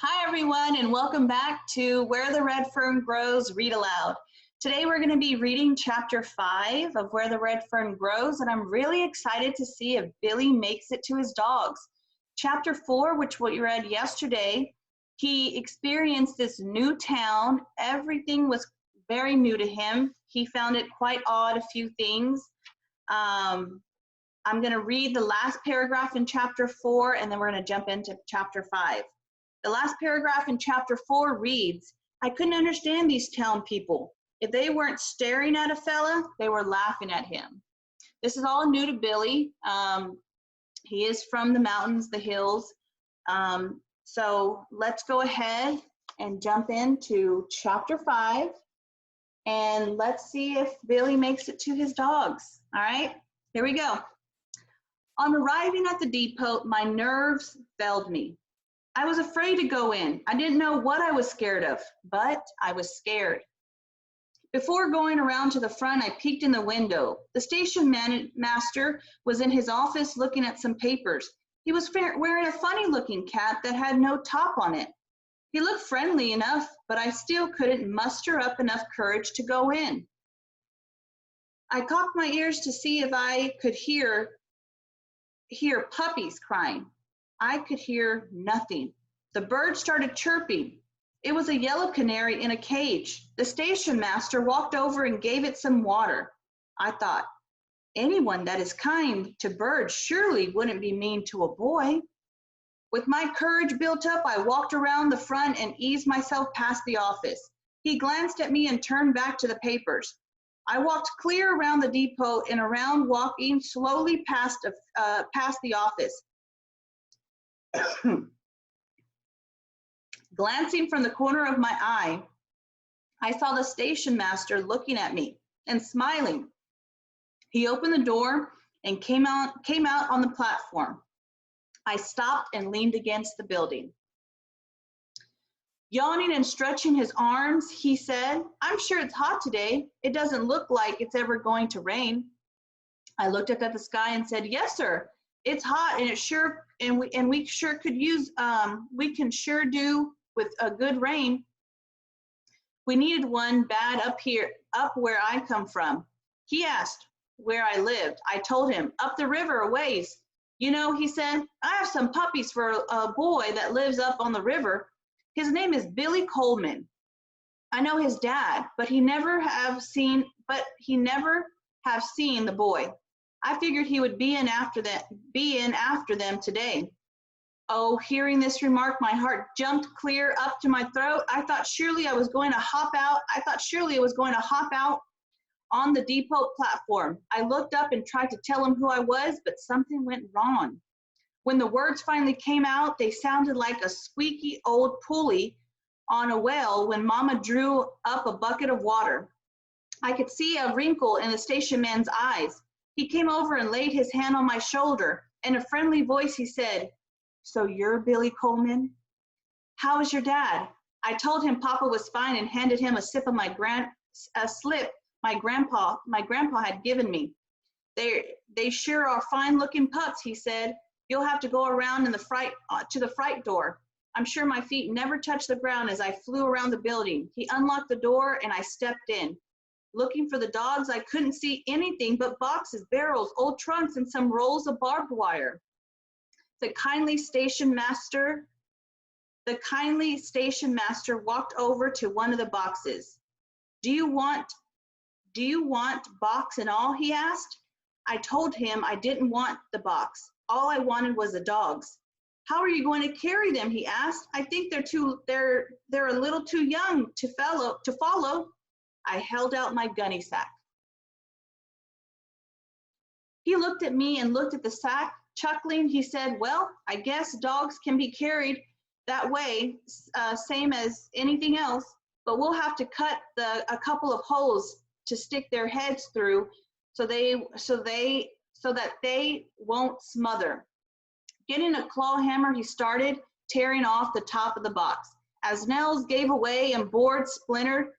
Hi everyone, and welcome back to Where the Red Fern Grows Read Aloud. Today we're going to be reading chapter 5 of Where the Red Fern Grows, and I'm really excited to see if Billy makes it to his dogs. Chapter 4, which we read yesterday, he experienced this new town. Everything was very new to him. He found it quite odd, a few things. I'm going to read the last paragraph in chapter 4, and then we're going to jump into chapter 5. The last paragraph in chapter 4 reads, I couldn't understand these town people. If they weren't staring at a fella, they were laughing at him. This is all new to Billy. He is from the mountains, the hills. So let's go ahead and jump into chapter 5. And let's see if Billy makes it to his dogs. All right, here we go. On arriving at the depot, my nerves failed me. I was afraid to go in. I didn't know what I was scared of, but I was scared. Before going around to the front, I peeked in the window. The station master was in his office looking at some papers. He was wearing a funny-looking cap that had no top on it. He looked friendly enough, but I still couldn't muster up enough courage to go in. I cocked my ears to see if I could hear puppies crying. I could hear nothing. The bird started chirping. It was a yellow canary in a cage. The station master walked over and gave it some water. I thought, anyone that is kind to birds surely wouldn't be mean to a boy. With my courage built up, I walked around the front and eased myself past the office. He glanced at me and turned back to the papers. I walked clear around the depot and around, walking slowly past the office. Glancing from the corner of my eye, I saw the station master looking at me and smiling. He opened the door and came out on the platform. I stopped and leaned against the building. Yawning and stretching his arms, he said, I'm sure it's hot today. It doesn't look like it's ever going to rain. I looked up at the sky and said, yes, sir. It's hot, and we sure could use, we can sure do with a good rain. We needed one bad up where I come from. He asked where I lived. I told him, up the river a ways. You know, he said, I have some puppies for a boy that lives up on the river. His name is Billy Coleman. I know his dad, but he never have seen the boy. I figured he would be in after them today. Oh, hearing this remark, my heart jumped clear up to my throat. I thought surely I was going to hop out on the depot platform. I looked up and tried to tell him who I was, but something went wrong. When the words finally came out, they sounded like a squeaky old pulley on a well when Mama drew up a bucket of water. I could see a wrinkle in the station man's eyes. He came over and laid his hand on my shoulder. In a friendly voice, he said, so you're Billy Coleman? How is your dad? I told him Papa was fine and handed him a slip my grandpa had given me. They sure are fine-looking pups, he said. You'll have to go around to the fright door. I'm sure my feet never touched the ground as I flew around the building. He unlocked the door and I stepped in. Looking for the dogs, I couldn't see anything but boxes, barrels, old trunks, and some rolls of barbed wire. The kindly station master walked over to one of the boxes. Do you want box and all? He asked. I told him I didn't want the box. All I wanted was the dogs. How are you going to carry them? He asked. I think they're a little too young to follow. I held out my gunny sack. He looked at me and looked at the sack. Chuckling, he said, well, I guess dogs can be carried that way, same as anything else, but we'll have to cut a couple of holes to stick their heads through so that they won't smother. Getting a claw hammer, he started tearing off the top of the box. As nails gave away and boards splintered,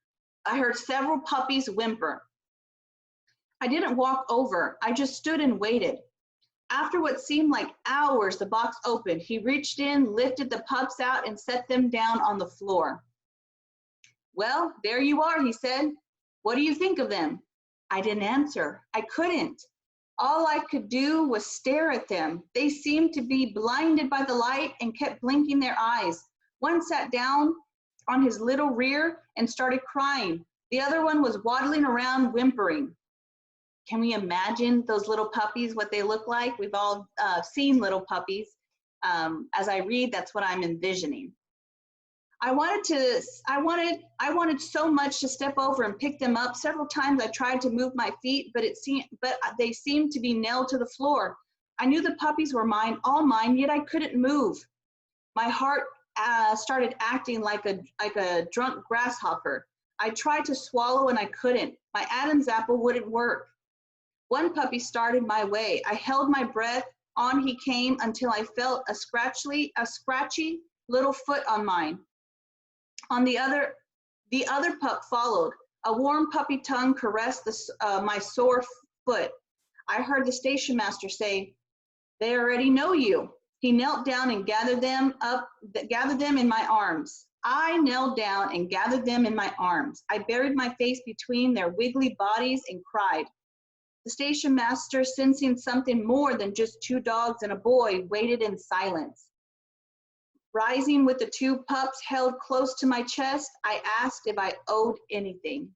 I heard several puppies whimper. I didn't walk over. I just stood and waited. After what seemed like hours, the box opened. He reached in, lifted the pups out, and set them down on the floor. "Well, there you are," he said. "What do you think of them?" I didn't answer. I couldn't. All I could do was stare at them. They seemed to be blinded by the light and kept blinking their eyes. One sat down on his little rear and started crying. The other one was waddling around whimpering. Can we imagine those little puppies, what they look like? We've all seen little puppies. As I read, that's what I'm envisioning. I wanted so much to step over and pick them up. Several times I tried to move my feet, but they seemed to be nailed to the floor. I knew the puppies were mine, all mine, yet I couldn't move. My heart started acting like a drunk grasshopper. I tried to swallow and I couldn't. My Adam's apple wouldn't work. One puppy started my way. I held my breath. On he came until I felt a scratchy little foot on mine. On the other pup followed. A warm puppy tongue caressed my sore foot. I heard the station master say, "They already know you." He knelt down and gathered them in my arms. I knelt down and gathered them in my arms. I buried my face between their wiggly bodies and cried. The station master, sensing something more than just two dogs and a boy, waited in silence. Rising with the two pups held close to my chest, I asked if I owed anything.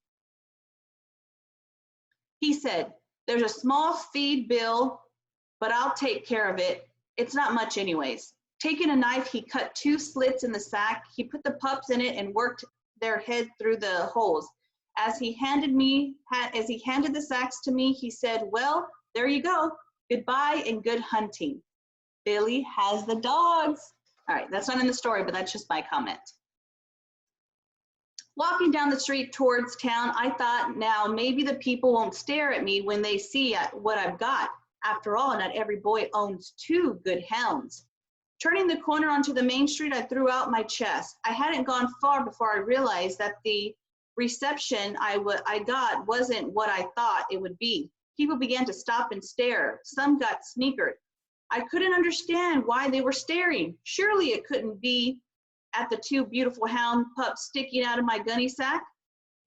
He said, "There's a small feed bill, but I'll take care of it. It's not much anyways." Taking a knife, he cut 2 slits in the sack. He put the pups in it and worked their head through the holes. As he handed the sacks to me, he said, "Well, there you go. Goodbye and good hunting. Billy has the dogs." All right, that's not in the story, but that's just my comment. Walking down the street towards town, I thought, now maybe the people won't stare at me when they see what I've got. After all, not every boy owns 2 good hounds. Turning the corner onto the main street, I threw out my chest. I hadn't gone far before I realized that the reception I got wasn't what I thought it would be. People began to stop and stare. Some got sneakered. I couldn't understand why they were staring. Surely it couldn't be at the 2 beautiful hound pups sticking out of my gunny sack.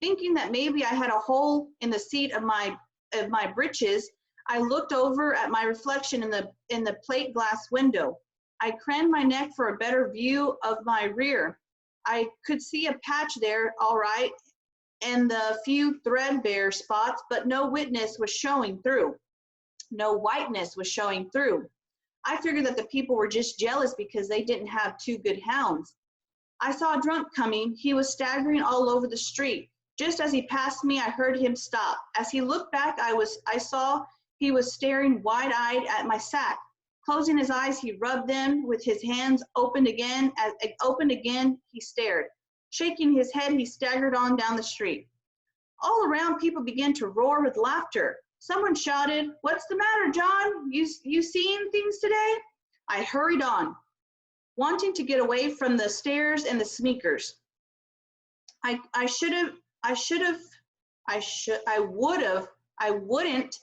Thinking that maybe I had a hole in the seat of my britches, I looked over at my reflection in the plate glass window. I craned my neck for a better view of my rear. I could see a patch there, all right, and the few threadbare spots, but no whiteness was showing through. No whiteness was showing through. I figured that the people were just jealous because they didn't have 2 good hounds. I saw a drunk coming. He was staggering all over the street. Just as he passed me, I heard him stop. As he looked back, I saw he was staring wide-eyed at my sack. Closing his eyes, he rubbed them with his hands opened again. As it opened again, he stared. Shaking his head, he staggered on down the street. All around, people began to roar with laughter. Someone shouted, "What's the matter, John? You seeing things today?" I hurried on, wanting to get away from the stares and the sneakers. I wouldn't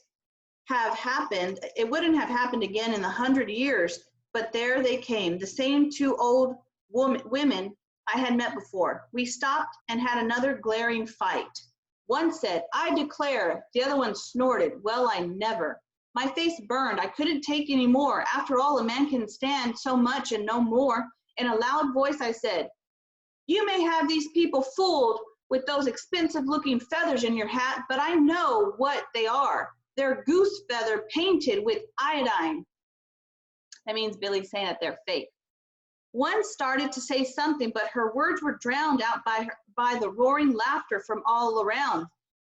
have happened. It wouldn't have happened again in 100 years, but there they came, the same 2 old women I had met before. We stopped and had another glaring fight. One said, "I declare." The other one snorted, "Well, I never." My face burned. I couldn't take any more. After all, a man can stand so much and no more. In a loud voice, I said, "You may have these people fooled with those expensive-looking feathers in your hat, but I know what they are. They're goose feather painted with iodine." That means Billy's saying that they're fake. One started to say something, but her words were drowned out by the roaring laughter from all around.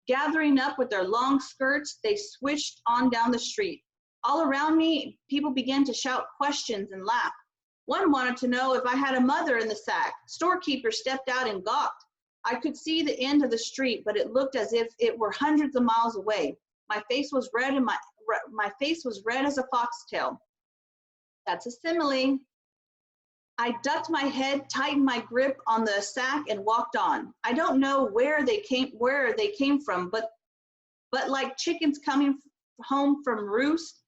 Gathering up with their long skirts, they swished on down the street. All around me, people began to shout questions and laugh. One wanted to know if I had a mother in the sack. Storekeeper stepped out and gawked. I could see the end of the street, but it looked as if it were hundreds of miles away. My face was red and my face was red as a foxtail. That's a simile. I ducked my head, tightened my grip on the sack, and walked on. I don't know where they came from, but like chickens coming home from roost,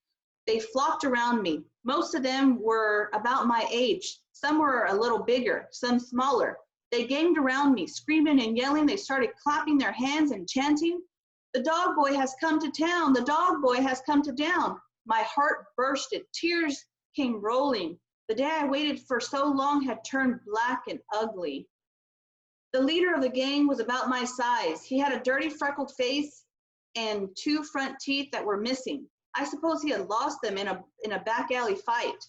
They flocked around me. Most of them were about my age. Some were a little bigger, some smaller. They ganged around me, screaming and yelling. They started clapping their hands and chanting, "The dog boy has come to town. The dog boy has come to town." My heart bursted. Tears came rolling. The day I waited for so long had turned black and ugly. The leader of the gang was about my size. He had a dirty freckled face and 2 front teeth that were missing. I suppose he had lost them in a back alley fight.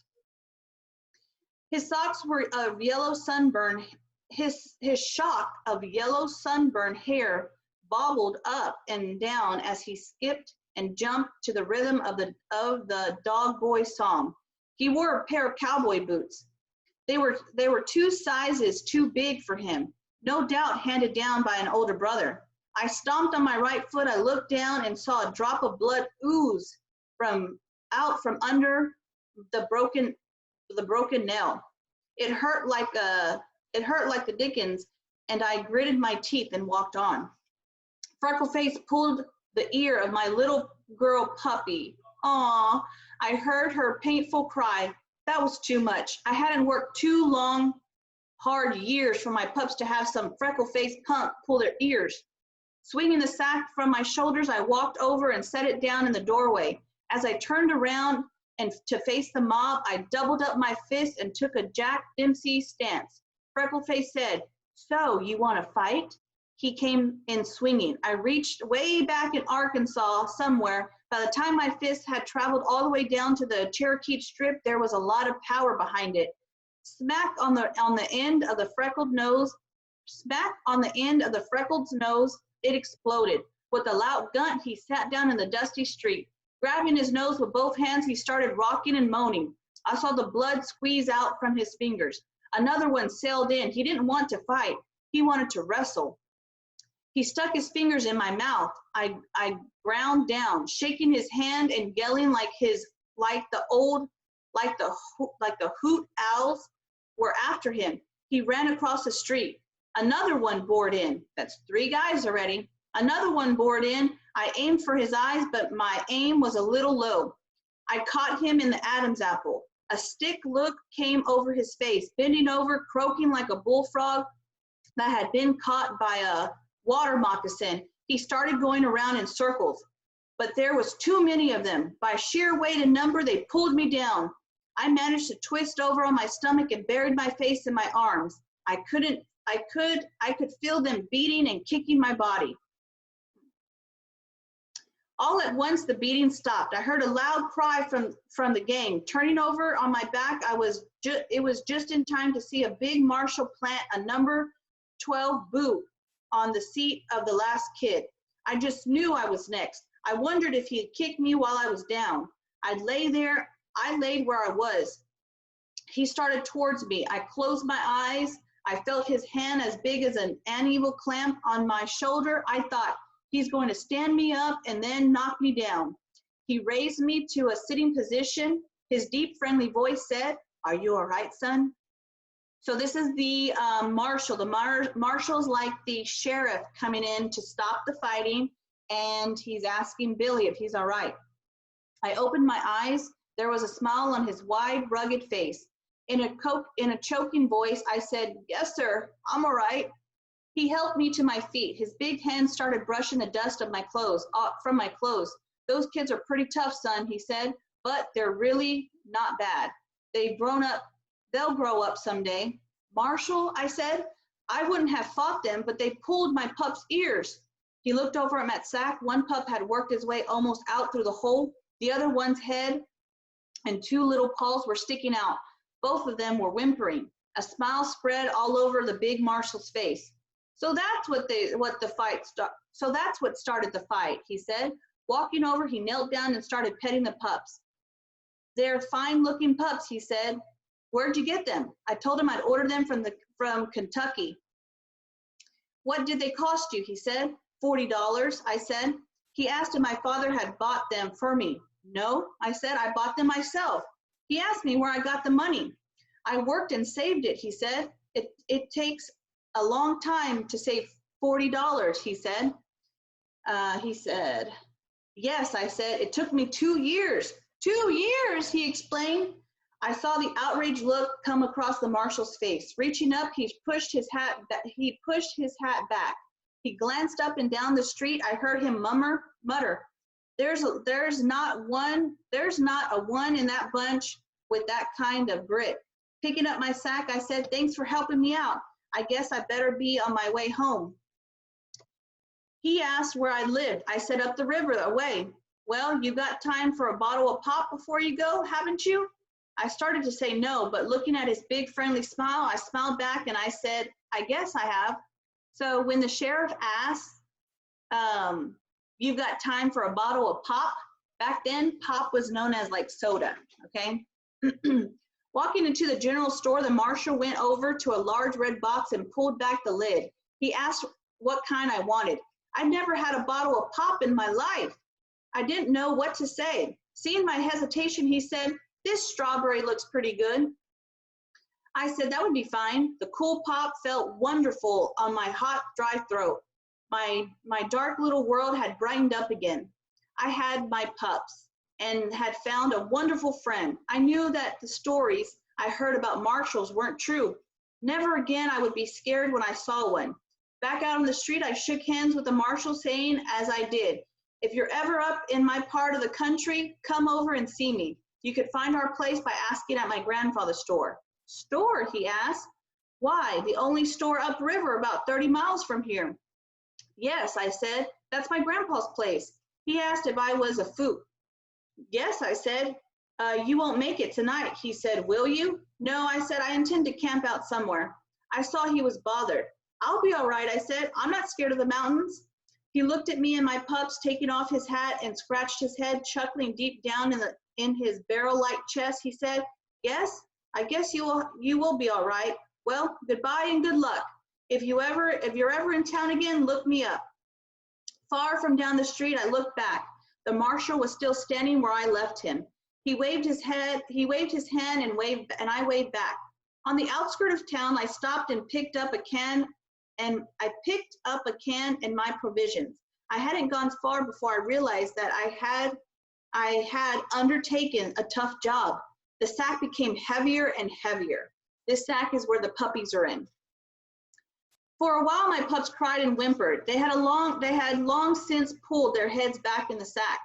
His socks were of yellow sunburn. His shock of yellow sunburn hair bobbled up and down as he skipped and jumped to the rhythm of the dog boy song. He wore a pair of cowboy boots. They were 2 sizes too big for him, no doubt handed down by an older brother. I stomped on my right foot. I looked down and saw a drop of blood ooze out from under the broken nail. It hurt like the dickens, and I gritted my teeth and walked on. Freckleface pulled the ear of my little girl puppy. Aw, I heard her painful cry. That was too much. I hadn't worked 2 long, hard years for my pups to have some freckle-faced punk pull their ears. Swinging the sack from my shoulders, I walked over and set it down in the doorway. As I turned around and to face the mob, I doubled up my fist and took a Jack Dempsey stance. Freckleface said, "So, you want to fight?" He came in swinging. I reached way back in Arkansas somewhere. By the time my fist had traveled all the way down to the Cherokee Strip, there was a lot of power behind it. Smack on the end of the freckled nose, it exploded. With a loud grunt, he sat down in the dusty street. Grabbing his nose with both hands, he started rocking and moaning. I saw the blood squeeze out from his fingers. Another one sailed in. He didn't want to fight. He wanted to wrestle. He stuck his fingers in my mouth. I ground down, shaking his hand and yelling like the hoot owls were after him. He ran across the street. Another one bored in. That's 3 guys already. Another one bored in. I aimed for his eyes, but my aim was a little low. I caught him in the Adam's apple. A sick look came over his face, bending over, croaking like a bullfrog that had been caught by a water moccasin. He started going around in circles, but there was too many of them. By sheer weight and number, they pulled me down. I managed to twist over on my stomach and buried my face in my arms. I could feel them beating and kicking my body. All at once, the beating stopped. I heard a loud cry from the gang. Turning over on my back, it was just in time to see a big Marshall plant a number 12 boot on the seat of the last kid. I just knew I was next. I wondered if he had kicked me while I was down. I laid where I was. He started towards me. I closed my eyes. I felt his hand as big as an anteater clamp on my shoulder. I thought, he's going to stand me up and then knock me down. He raised me to a sitting position. His deep, friendly voice said, "Are you all right, son?" So this is the marshal. The marshal's like the sheriff coming in to stop the fighting, and he's asking Billy if he's all right. I opened my eyes. There was a smile on his wide, rugged face. In a choking voice, I said, "Yes, sir, I'm all right." He helped me to my feet. His big hands started brushing the dust of my clothes, from my clothes. "Those kids are pretty tough, son," he said, "but they're really not bad. They'll grow up someday." "Marshal," I said, "I wouldn't have fought them, but they pulled my pup's ears." He looked over at Matt Sack. One pup had worked his way almost out through the hole. The other one's head and 2 little paws were sticking out. Both of them were whimpering. A smile spread all over the big marshal's face. So that's what started the fight, he said. Walking over, he knelt down and started petting the pups. "They're fine-looking pups," he said. "Where'd you get them?" I told him I'd ordered them from Kentucky. "What did they cost you?" he said. $40, I said. He asked if my father had bought them for me. "No," I said, "I bought them myself." He asked me where I got the money. "I worked and saved it," he said. It takes a long time to save $40, he said. Yes, I said, "It took me 2 years. 2 years, he explained. I saw the outraged look come across the marshal's face. Reaching up, he pushed his hat back. He glanced up and down the street. I heard him mutter, there's not a one in that bunch with that kind of grit. Picking up my sack, I said, thanks for helping me out. I guess I better be on my way home. He asked where I lived. I said, up the river away. Well, you got time for a bottle of pop before you go, haven't you? I started to say no, but looking at his big friendly smile, I smiled back and I said, I guess I have. So when the sheriff asked, you've got time for a bottle of pop, back then pop was known as like soda, okay? Walking into the general store, the marshal went over to a large red box and pulled back the lid. He asked what kind I wanted. I'd never had a bottle of pop in my life. I didn't know what to say. Seeing my hesitation, he said, this strawberry looks pretty good. I said, that would be fine. The cool pop felt wonderful on my hot, dry throat. My dark little world had brightened up again. I had my pups and had found a wonderful friend. I knew that the stories I heard about marshals weren't true. Never again I would be scared when I saw one. Back out on the street, I shook hands with the marshal, saying as I did, if you're ever up in my part of the country, come over and see me. You could find our place by asking at my grandfather's store. Store, he asked. Why, the only store upriver about 30 miles from here. Yes, I said, that's my grandpa's place. He asked if I was a foot. Yes, I said, you won't make it tonight. He said, will you? No, I said, I intend to camp out somewhere. I saw he was bothered. I'll be all right, I said. I'm not scared of the mountains. He looked at me and my pups, taking off his hat and scratched his head, chuckling deep down in his barrel-like chest. He said, yes, I guess you will be all right. Well, goodbye and good luck. If you're ever in town again, look me up. Far from down the street, I looked back. The marshal was still standing where I left him. He waved his hand and I waved back. On the outskirts of town, I stopped and picked up a can and my provisions. I hadn't gone far before I realized that I had undertaken a tough job. The sack became heavier and heavier. This sack is where the puppies are in. For a while, my pups cried and whimpered. They had long since pulled their heads back in the sack.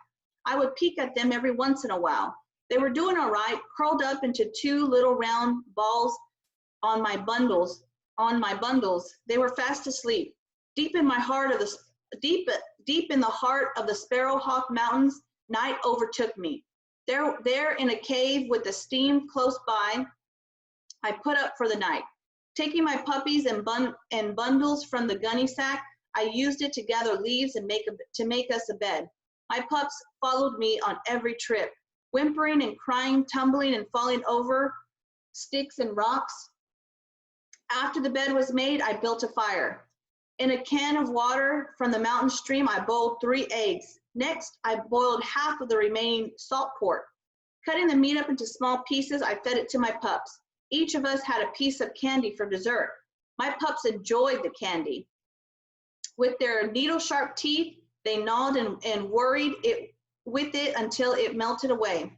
I would peek at them every once in a while. They were doing all right, curled up into two little round balls on my bundles. They were fast asleep. Deep in the heart of the Sparrowhawk Mountains, night overtook me. There in a cave with the steam close by, I put up for the night. Taking my puppies and bundles from the gunny sack, I used it to gather leaves and to make us a bed. My pups followed me on every trip, whimpering and crying, tumbling and falling over sticks and rocks. After the bed was made, I built a fire. In a can of water from the mountain stream, I boiled 3 eggs. Next, I boiled half of the remaining salt pork. Cutting the meat up into small pieces, I fed it to my pups. Each of us had a piece of candy for dessert. My pups enjoyed the candy. With their needle-sharp teeth, they gnawed and worried with it until it melted away.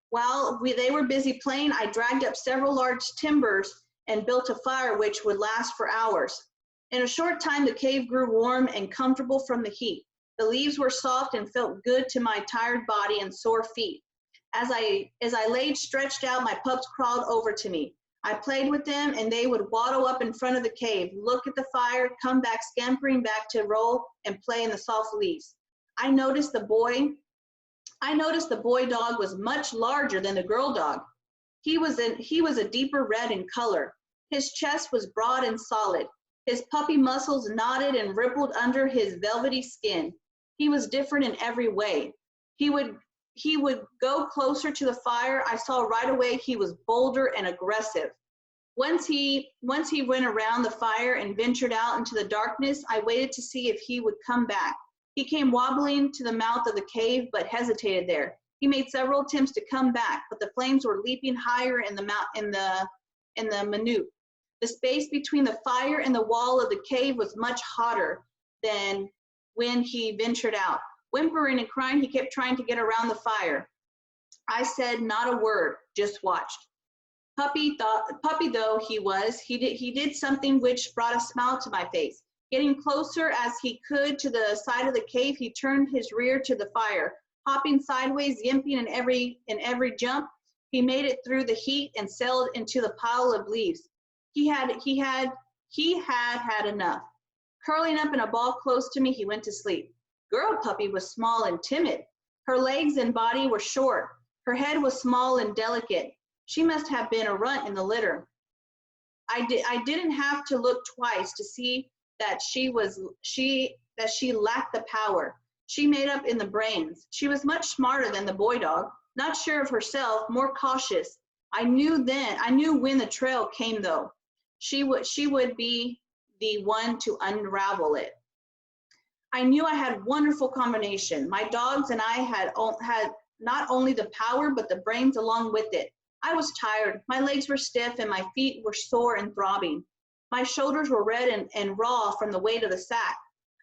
While they were busy playing, I dragged up several large timbers and built a fire which would last for hours. In a short time, the cave grew warm and comfortable from the heat. The leaves were soft and felt good to my tired body and sore feet. As I laid stretched out, my pups crawled over to me. I played with them and they would waddle up in front of the cave, look at the fire, come back scampering back to roll and play in the soft leaves. I noticed the boy dog was much larger than the girl dog. He was a deeper red in color. His chest was broad and solid. His puppy muscles knotted and rippled under his velvety skin. He was different in every way. He would go closer to the fire. I saw right away he was bolder and aggressive. Once he went around the fire and ventured out into the darkness, I waited to see if he would come back. He came wobbling to the mouth of the cave, but hesitated there. He made several attempts to come back, but the flames were leaping higher in the minute. The space between the fire and the wall of the cave was much hotter than when he ventured out. Whimpering and crying, he kept trying to get around the fire. I said not a word, just watched. Puppy though he did something which brought a smile to my face. Getting closer as he could to the side of the cave, he turned his rear to the fire. Hopping sideways, yimping in every jump, he made it through the heat and sailed into the pile of leaves. He had enough. Curling up in a ball close to me, he went to sleep. Girl Puppy was small and timid. Her legs and body were short. Her head was small and delicate. She must have been a runt in the litter. I didn't have to look twice to see that she lacked the power. She made up in the brains. She was much smarter than the boy dog, not sure of herself, more cautious. I knew when the trail came though. She would be the one to unravel it. I knew I had wonderful combination. My dogs and I had not only the power, but the brains along with it. I was tired. My legs were stiff and my feet were sore and throbbing. My shoulders were red and raw from the weight of the sack.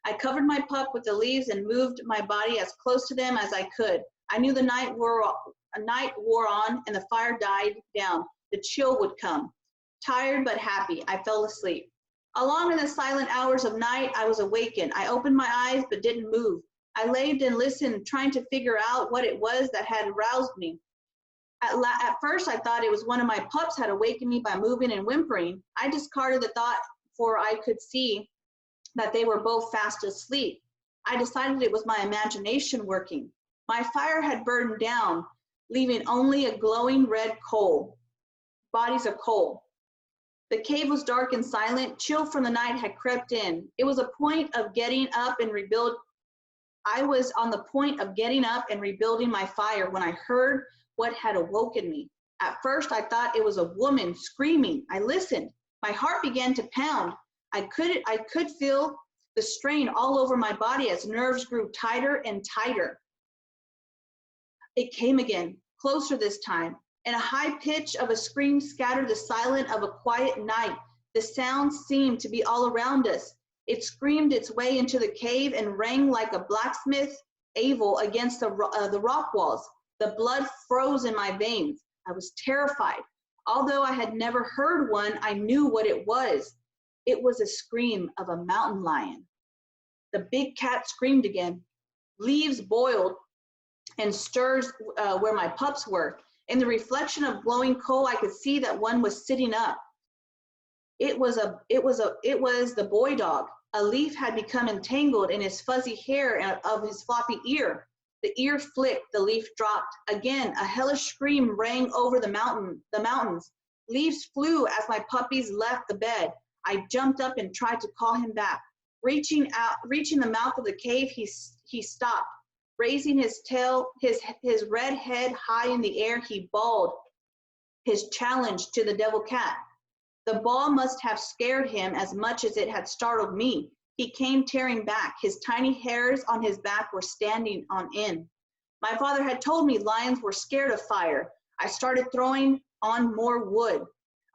I covered my pup with the leaves and moved my body as close to them as I could. I knew the night wore on and the fire died down. The chill would come. Tired but happy, I fell asleep. Along in the silent hours of night, I was awakened. I opened my eyes but didn't move. I laid and listened, trying to figure out what it was that had roused me. At first, I thought it was one of my pups had awakened me by moving and whimpering. I discarded the thought, for I could see that they were both fast asleep. I decided it was my imagination working. My fire had burned down, leaving only a glowing red coal, bodies of coal. The cave was dark and silent. Chill from the night had crept in. It was a point of getting up and rebuild. I was on the point of getting up and rebuilding my fire when I heard what had awoken me. At first, I thought it was a woman screaming. I listened. My heart began to pound. I could feel the strain all over my body as nerves grew tighter and tighter. It came again, closer this time, and a high pitch of a scream scattered the silence of a quiet night. The sound seemed to be all around us. It screamed its way into the cave and rang like a blacksmith awl against the rock walls. The blood froze in my veins. I was terrified. Although I had never heard one, I knew what it was. It was a scream of a mountain lion. The big cat screamed again. Leaves boiled and stirs where my pups were. In the reflection of glowing coal, I could see that one was sitting up. It was the boy dog. A leaf had become entangled in his fuzzy hair of his floppy ear. The ear flicked, the leaf dropped. Again, a hellish scream rang over the mountains. Leaves flew as my puppies left the bed. I jumped up and tried to call him back. Reaching the mouth of the cave, he stopped. Raising his tail, his red head high in the air, he bawled his challenge to the devil cat. The bawl must have scared him as much as it had startled me. He came tearing back. His tiny hairs on his back were standing on end. My father had told me lions were scared of fire. I started throwing on more wood.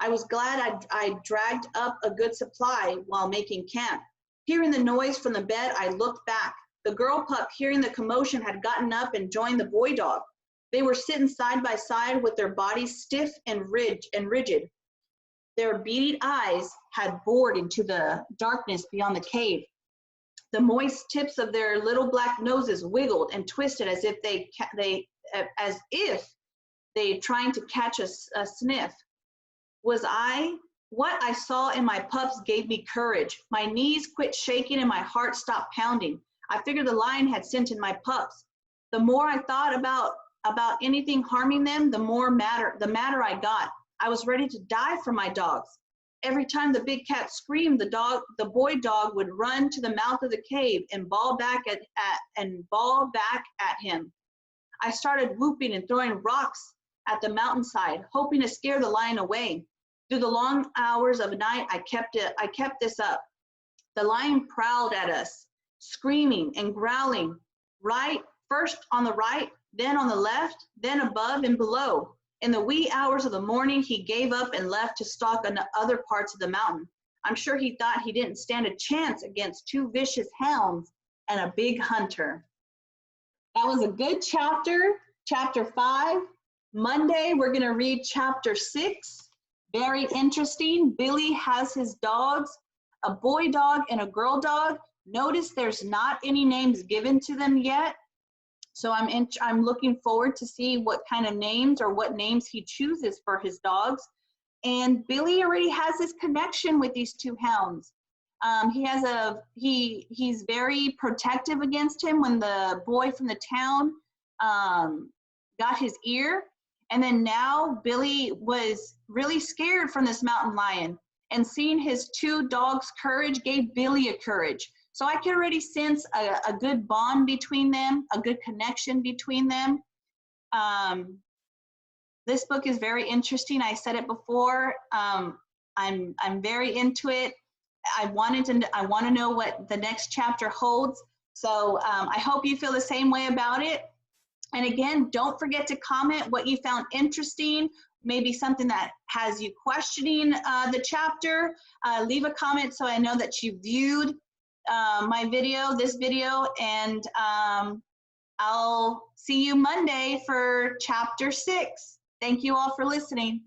I was glad I dragged up a good supply while making camp. Hearing the noise from the bed, I looked back. The girl pup, hearing the commotion, had gotten up and joined the boy dog. They were sitting side by side with their bodies stiff and rigid. Their beady eyes had bored into the darkness beyond the cave. The moist tips of their little black noses wiggled and twisted as if they trying to catch a sniff. What I saw in my pups gave me courage. My knees quit shaking and my heart stopped pounding. I figured the lion had sent in my pups. The more I thought about anything harming them, the madder I got. I was ready to die for my dogs. Every time the big cat screamed, the boy dog would run to the mouth of the cave and bawl back at him. I started whooping and throwing rocks at the mountainside, hoping to scare the lion away. Through the long hours of night, I kept this up. The lion prowled at us, screaming and growling, first on the right, then on the left, then above and below. In the wee hours of the morning, he gave up and left to stalk on other parts of the mountain. I'm sure he thought he didn't stand a chance against 2 vicious hounds and a big hunter. That was a good chapter, chapter 5. Monday, we're going to read chapter 6. Very interesting. Billy has his dogs, a boy dog and a girl dog. Notice there's not any names given to them yet. So I'm looking forward to see what kind of names or what names he chooses for his dogs. And Billy already has his connection with these two hounds. He's very protective against him when the boy from the town got his ear. And then now Billy was really scared from this mountain lion, and seeing his two dogs' courage gave Billy a courage. So I can already sense a good bond between them, a good connection between them. This book is very interesting. I said it before. I'm very into it. I want to know what the next chapter holds. So I hope you feel the same way about it. And again, don't forget to comment what you found interesting, maybe something that has you questioning the chapter. Leave a comment so I know that you viewed this video, and I'll see you Monday for chapter 6. Thank you all for listening.